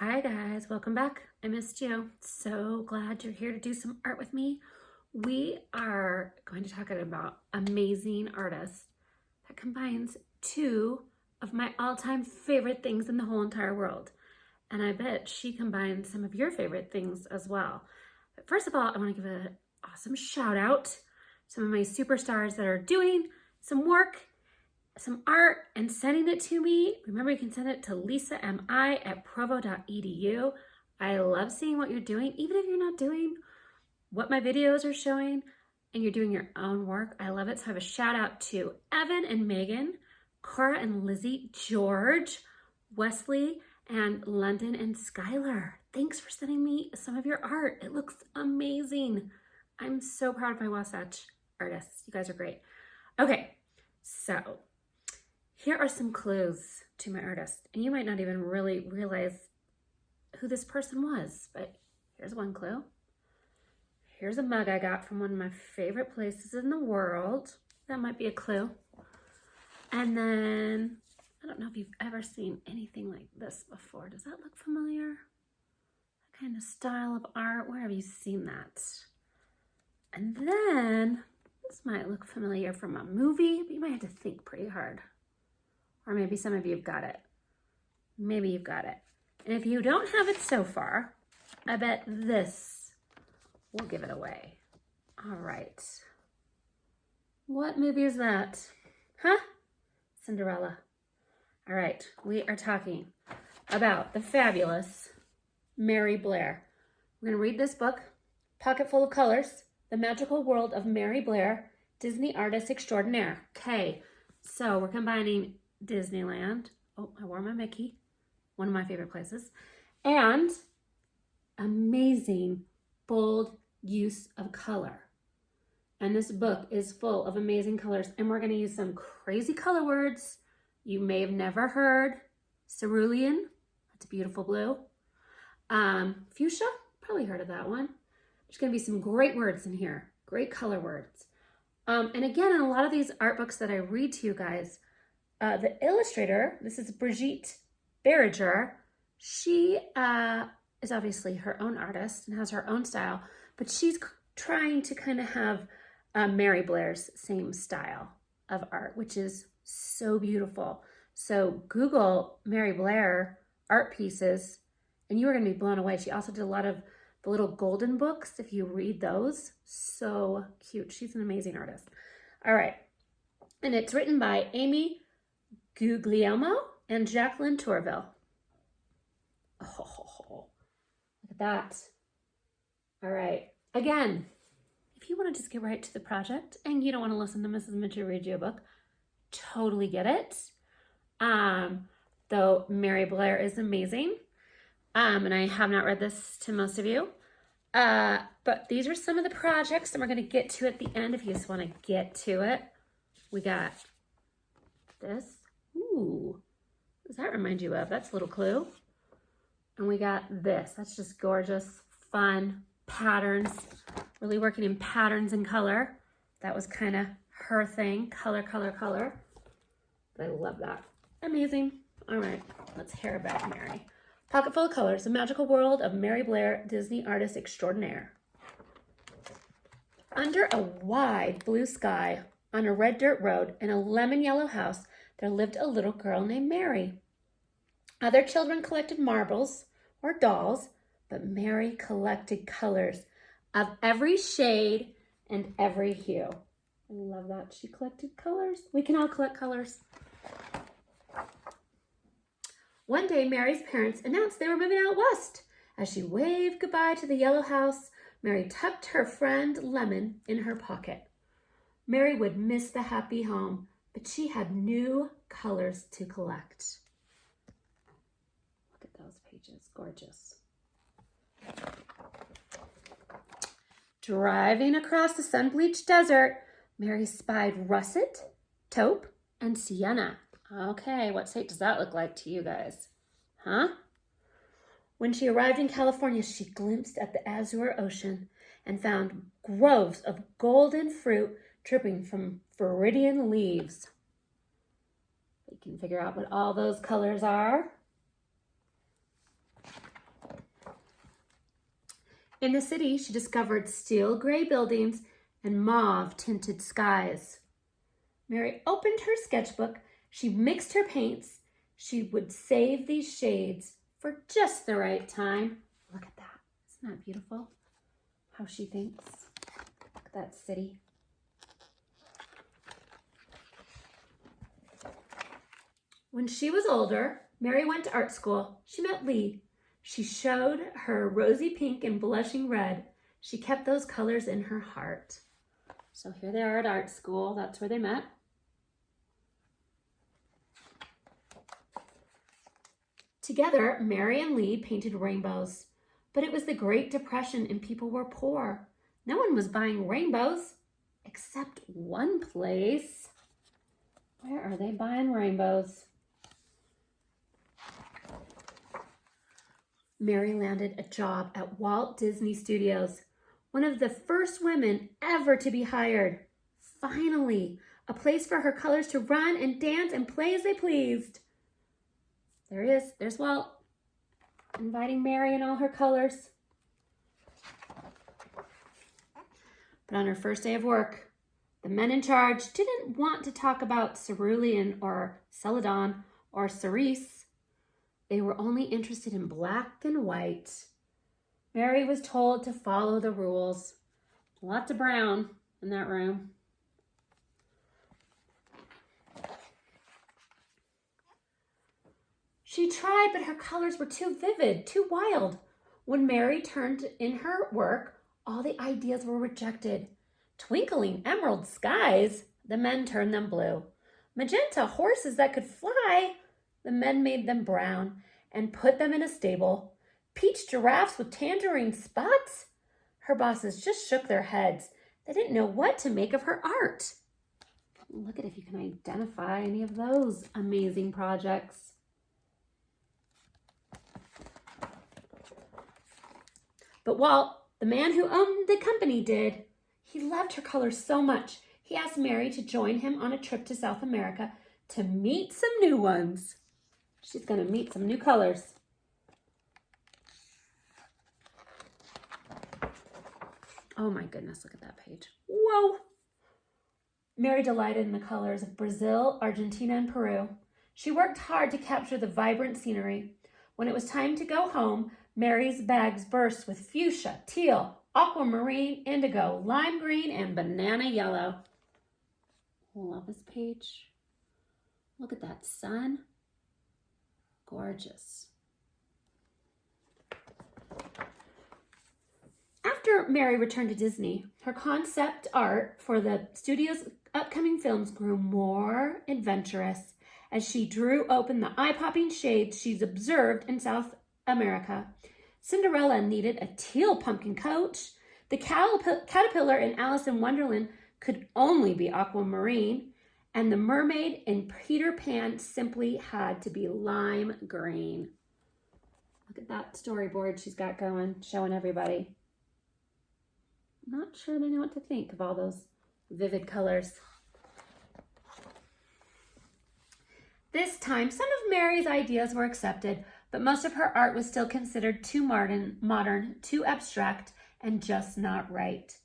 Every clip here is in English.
Hi guys, welcome back. I missed you. So glad you're here to do some art with me. We are going to talk about amazing artist that combines two of my all-time favorite things in the whole entire world. And I bet she combines some of your favorite things as well. But first of all, I want to give an awesome shout out to some of my superstars that are doing some work, some art, and sending it to me. Remember, you can send it to lisami@provo.edu. I love seeing what you're doing, even if you're not doing what my videos are showing and you're doing your own work. I love it. So I have a shout out to Evan and Megan, Cora and Lizzie, George, Wesley, and London and Skylar. Thanks for sending me some of your art. It looks amazing. I'm so proud of my Wasatch artists. You guys are great. Okay, so here are some clues to my artist, and you might not even really realize who this person was, but here's one clue. Here's a mug I got from one of my favorite places in the world. That might be a clue. And then, I don't know if you've ever seen anything like this before. Does that look familiar? That kind of style of art, where have you seen that? And then, this might look familiar from a movie, but you might have to think pretty hard. Or maybe some of you have got it. Maybe you've got it. And if you don't have it so far, I bet this will give it away. All right. What movie is that? Huh? Cinderella. All right. We are talking about the fabulous Mary Blair. We're going to read this book, Pocket Full of Colors, The Magical World of Mary Blair, Disney Artist Extraordinaire. Okay. So we're combining Disneyland. Oh, I wore my Mickey. One of my favorite places. And amazing, bold use of color. And this book is full of amazing colors. And we're going to use some crazy color words you may have never heard. Cerulean, that's a beautiful blue. Fuchsia, probably heard of that one. There's going to be some great words in here. Great color words. And again, in a lot of these art books that I read to you guys, the illustrator, this is Brigitte Berger, she is obviously her own artist and has her own style, but she's trying to kind of have Mary Blair's same style of art, which is so beautiful. So Google Mary Blair art pieces, and you are going to be blown away. She also did a lot of the little golden books, if you read those. So cute. She's an amazing artist. All right. And it's written by Amy Guglielmo and Jacqueline Tourville. Oh, look at that. All right. Again, if you want to just get right to the project and you don't want to listen to Mrs.Michie read you a book, totally get it. Though Mary Blair is amazing. And I have not read this to most of you. But these are some of the projects, and we're going to get to it at the end if you just want to get to it. We got this. Ooh, what does that remind you of? That's a little clue. And we got this. That's just gorgeous, fun patterns. Really working in patterns and color. That was kind of her thing. Color, color, color. But I love that. Amazing. All right, let's hear about Mary. Pocket Full of Colors, The Magical World of Mary Blair, Disney Artist Extraordinaire. Under a wide blue sky, on a red dirt road, in a lemon yellow house, there lived a little girl named Mary. Other children collected marbles or dolls, but Mary collected colors of every shade and every hue. I love that. She collected colors. We can all collect colors. One day, Mary's parents announced they were moving out west. As she waved goodbye to the yellow house, Mary tucked her friend Lemon in her pocket. Mary would miss the happy home, but she had new colors to collect. Look at those pages, gorgeous. Driving across the sun-bleached desert, Mary spied russet, taupe, and sienna. Okay, what state does that look like to you guys? Huh? When she arrived in California, she glimpsed at the azure ocean and found groves of golden fruit dripping from viridian leaves. You can figure out what all those colors are. In the city, she discovered steel gray buildings and mauve-tinted skies. Mary opened her sketchbook. She mixed her paints. She would save these shades for just the right time. Look at that. Isn't that beautiful? How she thinks. Look at that city. When she was older, Mary went to art school. She met Lee. She showed her rosy pink and blushing red. She kept those colors in her heart. So here they are at art school. That's where they met. Together, Mary and Lee painted rainbows. But it was the Great Depression and people were poor. No one was buying rainbows, except one place. Where are they buying rainbows? Mary landed a job at Walt Disney Studios, one of the first women ever to be hired. Finally, a place for her colors to run and dance and play as they pleased. There he is. There's Walt, inviting Mary in all her colors. But on her first day of work, the men in charge didn't want to talk about cerulean or celadon or cerise. They were only interested in black and white. Mary was told to follow the rules. Lots of brown in that room. She tried, but her colors were too vivid, too wild. When Mary turned in her work, all the ideas were rejected. Twinkling emerald skies, the men turned them blue. Magenta horses that could fly, the men made them brown and put them in a stable. Peach giraffes with tangerine spots? Her bosses just shook their heads. They didn't know what to make of her art. Look at if you can identify any of those amazing projects. But Walt, the man who owned the company, did. He loved her colors so much. He asked Mary to join him on a trip to South America to meet some new ones. She's going to meet some new colors. Oh my goodness, look at that page. Whoa! Mary delighted in the colors of Brazil, Argentina, and Peru. She worked hard to capture the vibrant scenery. When it was time to go home, Mary's bags burst with fuchsia, teal, aquamarine, indigo, lime green, and banana yellow. Love this page. Look at that sun. Gorgeous. After Mary returned to Disney, her concept art for the studio's upcoming films grew more adventurous as she drew open the eye-popping shades she's observed in South America. Cinderella needed a teal pumpkin coach. The caterpillar in Alice in Wonderland could only be aquamarine. And the mermaid in Peter Pan simply had to be lime green. Look at that storyboard she's got going, showing everybody. Not sure they know what to think of all those vivid colors. This time, some of Mary's ideas were accepted, but most of her art was still considered too modern, too abstract, and just not right.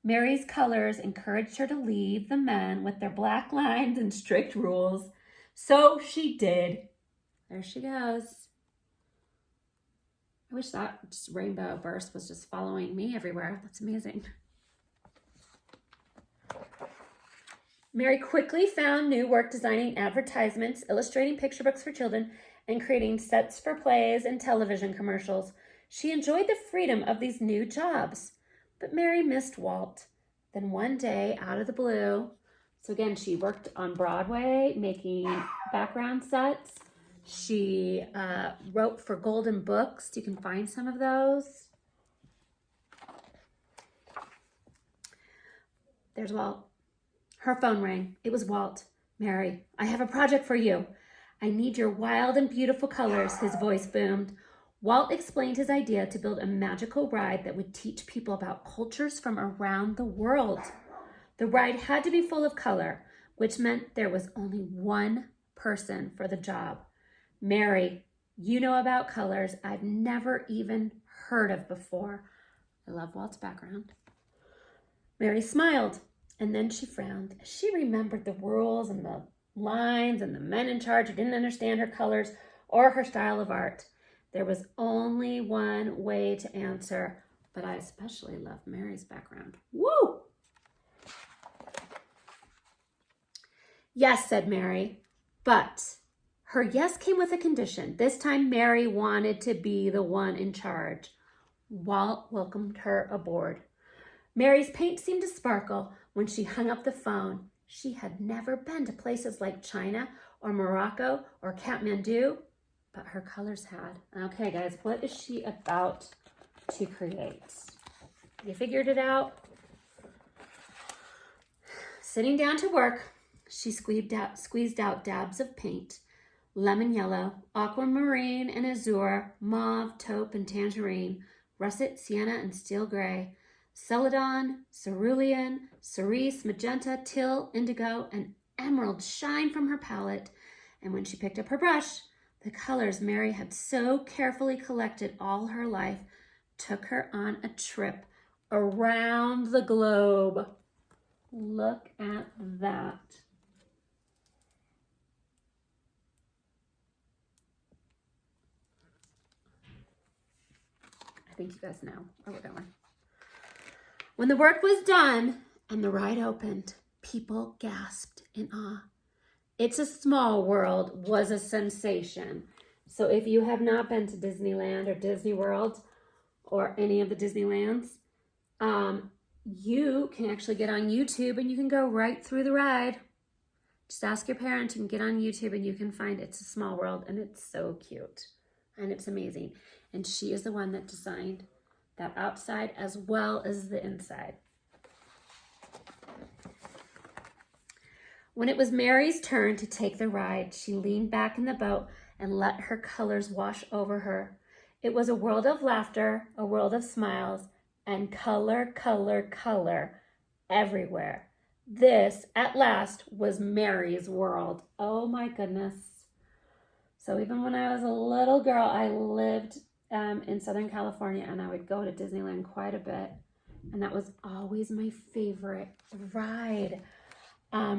Mary's colors encouraged her to leave the men with their black lines and strict rules. So she did. There she goes. I wish that rainbow burst was just following me everywhere. That's amazing. Mary quickly found new work designing advertisements, illustrating picture books for children, and creating sets for plays and television commercials. She enjoyed the freedom of these new jobs. But Mary missed Walt. Then one day, out of the blue, so again, she worked on Broadway, making background sets. She wrote for Golden Books. You can find some of those. There's Walt. Her phone rang. It was Walt. Mary, I have a project for you. I need your wild and beautiful colors, his voice boomed. Walt explained his idea to build a magical ride that would teach people about cultures from around the world. The ride had to be full of color, which meant there was only one person for the job. Mary, you know about colors I've never even heard of before. I love Walt's background. Mary smiled, and then she frowned. She remembered the rules and the lines and the men in charge who didn't understand her colors or her style of art. There was only one way to answer, but I especially love Mary's background. Woo! Yes, said Mary, but her yes came with a condition. This time Mary wanted to be the one in charge. Walt welcomed her aboard. Mary's paint seemed to sparkle when she hung up the phone. She had never been to places like China or Morocco or Kathmandu, but her colors had. Okay, guys, what is she about to create? You figured it out? Sitting down to work, she squeezed out dabs of paint, lemon yellow, aquamarine and azure, mauve, taupe and tangerine, russet, sienna and steel gray, celadon, cerulean, cerise, magenta, teal, indigo, and emerald shine from her palette. And when she picked up her brush, the colors Mary had so carefully collected all her life took her on a trip around the globe. Look at that. I think you guys know where we're going. When the work was done and the ride opened, people gasped in awe. It's a Small World was a sensation. So if you have not been to Disneyland or Disney World or any of the Disneylands, you can actually get on YouTube and you can go right through the ride. Just ask your parents, you can get on YouTube and you can find It's a Small World, and it's so cute and it's amazing. And she is the one that designed that outside as well as the inside. When it was Mary's turn to take the ride, she leaned back in the boat and let her colors wash over her. It was a world of laughter, a world of smiles, and color, color, color everywhere. This, at last, was Mary's world. Oh my goodness. So even when I was a little girl, I lived in Southern California, and I would go to Disneyland quite a bit. And that was always my favorite ride.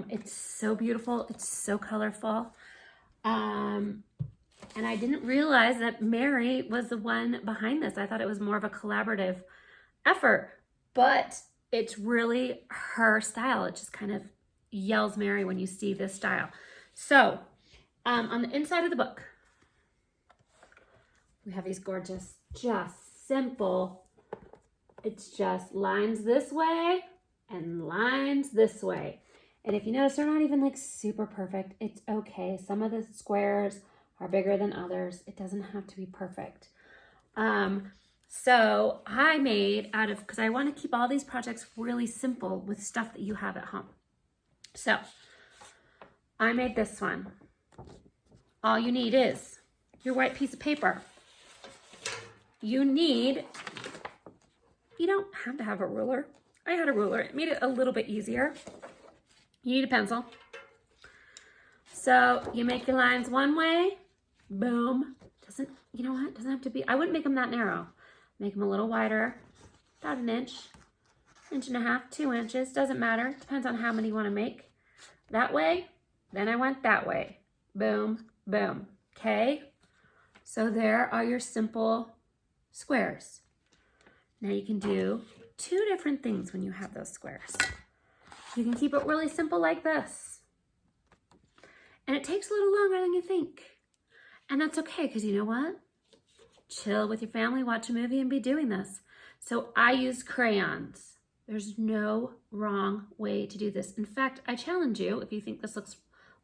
It's so beautiful. It's so colorful. And I didn't realize that Mary was the one behind this. I thought it was more of a collaborative effort, but it's really her style. It just kind of yells Mary when you see this style. So on the inside of the book, we have these gorgeous, just simple, it's just lines this way and lines this way. And if you notice, they're not even like super perfect. It's okay. Some of the squares are bigger than others. It doesn't have to be perfect. So I made because I want to keep all these projects really simple with stuff that you have at home. So I made this one. All you need is your white piece of paper. You don't have to have a ruler. I had a ruler. It made it a little bit easier. You need a pencil. So you make your lines one way, boom. Doesn't have to be, I wouldn't make them that narrow. Make them a little wider, about an inch and a half, 2 inches, doesn't matter. Depends on how many you want to make. That way, then I went that way. Boom, boom, okay? So there are your simple squares. Now you can do 2 different things when you have those squares. You can keep it really simple like this. And it takes a little longer than you think. And that's okay, because you know what? Chill with your family, watch a movie, and be doing this. So I use crayons. There's no wrong way to do this. In fact, I challenge you, if you think this looks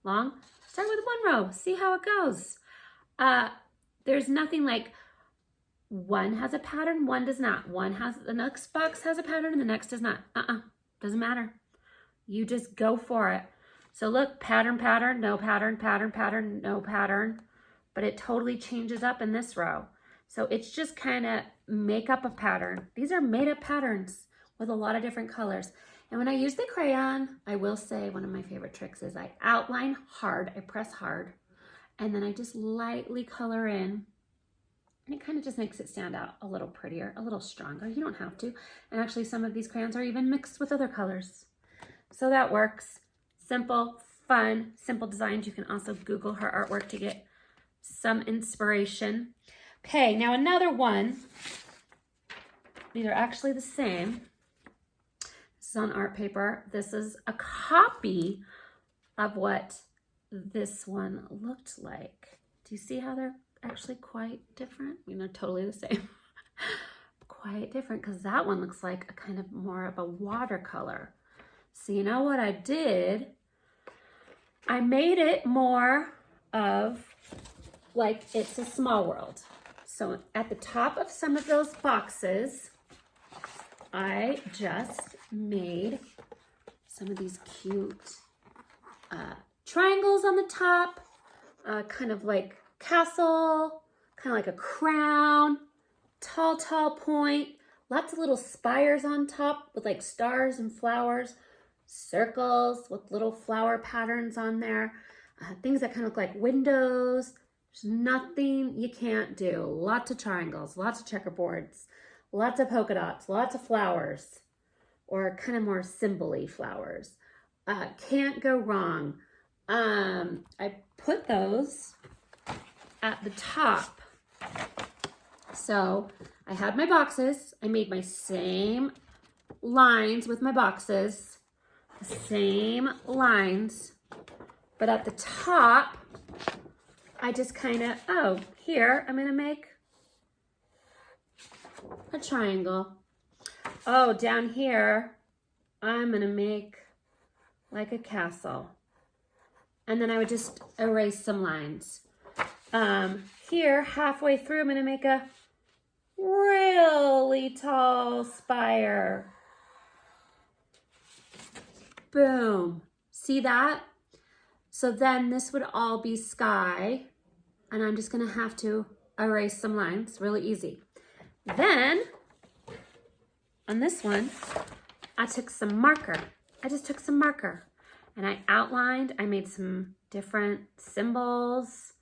long, start with 1 row. See how it goes. There's nothing like one has a pattern, one does not. The next box has a pattern, and the next does not. Doesn't matter. You just go for it. So look, pattern, pattern, no pattern, pattern, pattern, no pattern. But it totally changes up in this row. So it's just kind of make up a pattern. These are made up patterns with a lot of different colors. And when I use the crayon, I will say one of my favorite tricks is I outline hard, I press hard, and then I just lightly color in And it kind of just makes it stand out a little prettier, a little stronger. You don't have to. And actually some of these crayons are even mixed with other colors. So that works. Simple, fun, simple designs. You can also Google her artwork to get some inspiration. Okay, now another one. These are actually the same. This is on art paper. This is a copy of what this one looked like. Do you see how they're actually quite different? I mean, they're totally the same. Quite different, because that one looks like a kind of more of a watercolor. So you know what I did? I made it more of like it's a small world. So at the top of some of those boxes, I just made some of these cute triangles on the top, kind of like castle, kind of like a crown, tall, tall point, lots of little spires on top with like stars and flowers, circles with little flower patterns on there, things that kind of look like windows. There's nothing you can't do. Lots of triangles, lots of checkerboards, lots of polka dots, lots of flowers, or kind of more symbol-y flowers. Can't go wrong. I put those at the top. So I had my boxes. I made my same lines with my boxes, the same lines, but at the top, I just kind of, oh, here, I'm gonna make a triangle. Oh, down here, I'm gonna make like a castle. And then I would just erase some lines. Here, halfway through, I'm gonna make a really tall spire. Boom. See that? So then this would all be sky, and I'm just gonna have to erase some lines, really easy. Then, on this one, I took some marker. I just took some marker, and I outlined, I made some different symbols,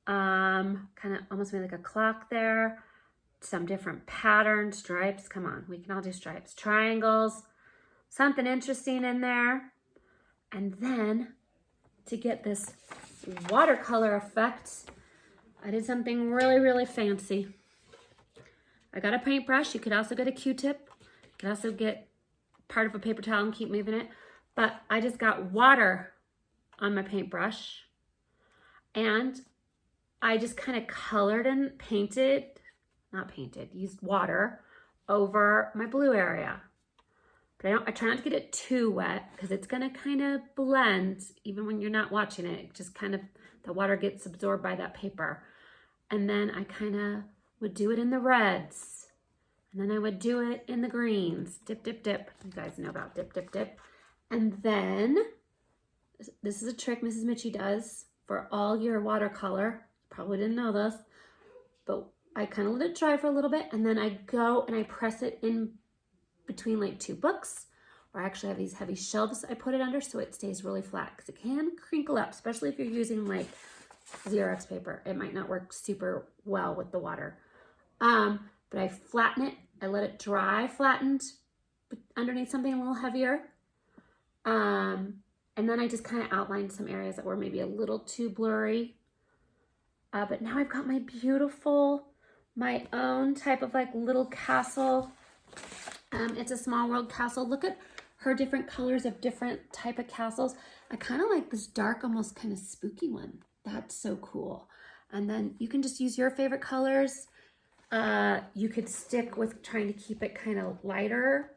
kind of almost made like a clock there, some different patterns, stripes, come on, we can all do stripes, triangles, something interesting in there. And then, to get this watercolor effect, I did something really, really fancy. I got a paintbrush. You could also get a Q-tip. You could also get part of a paper towel and keep moving it. But I just got water on my paintbrush, and I just kind of colored and painted, used water over my blue area. But I try not to get it too wet because it's gonna kind of blend even when you're not watching it. It just kind of, the water gets absorbed by that paper. And then I kind of would do it in the reds. And then I would do it in the greens. Dip, dip, dip. You guys know about dip, dip, dip. And then, this is a trick Mrs.Michie does for all your watercolor. Probably didn't know this, but I kind of let it dry for a little bit, and then I go and I press it in between like two books, or I actually have these heavy shelves I put it under so it stays really flat, because it can crinkle up, especially if you're using like Xerox paper. It might not work super well with the water. But I flatten it, I let it dry flattened underneath something a little heavier. And then I just kind of outlined some areas that were maybe a little too blurry. But now I've got my beautiful, my own type of like little castle. It's a small world castle. Look at her different colors of different type of castles. I kind of like this dark, almost kind of spooky one. That's so cool. And then you can just use your favorite colors. You could stick with trying to keep it kind of lighter,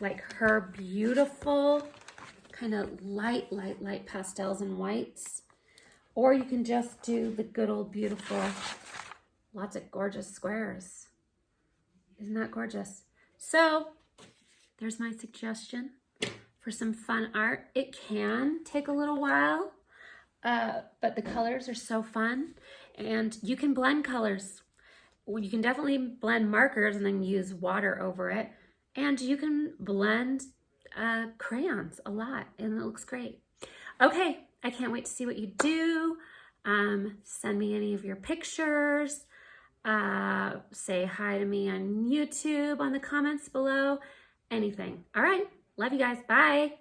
like her beautiful kind of light pastels and whites. Or you can just do the good old beautiful, lots of gorgeous squares. Isn't that gorgeous? So there's my suggestion for some fun art. It can take a little while, but the colors are so fun, and you can blend colors. You can definitely blend markers and then use water over it, and you can blend crayons a lot, and it looks great. Okay, I can't wait to see what you do. Send me any of your pictures. Say hi to me on YouTube on the comments below. Anything. All right. Love you guys. Bye.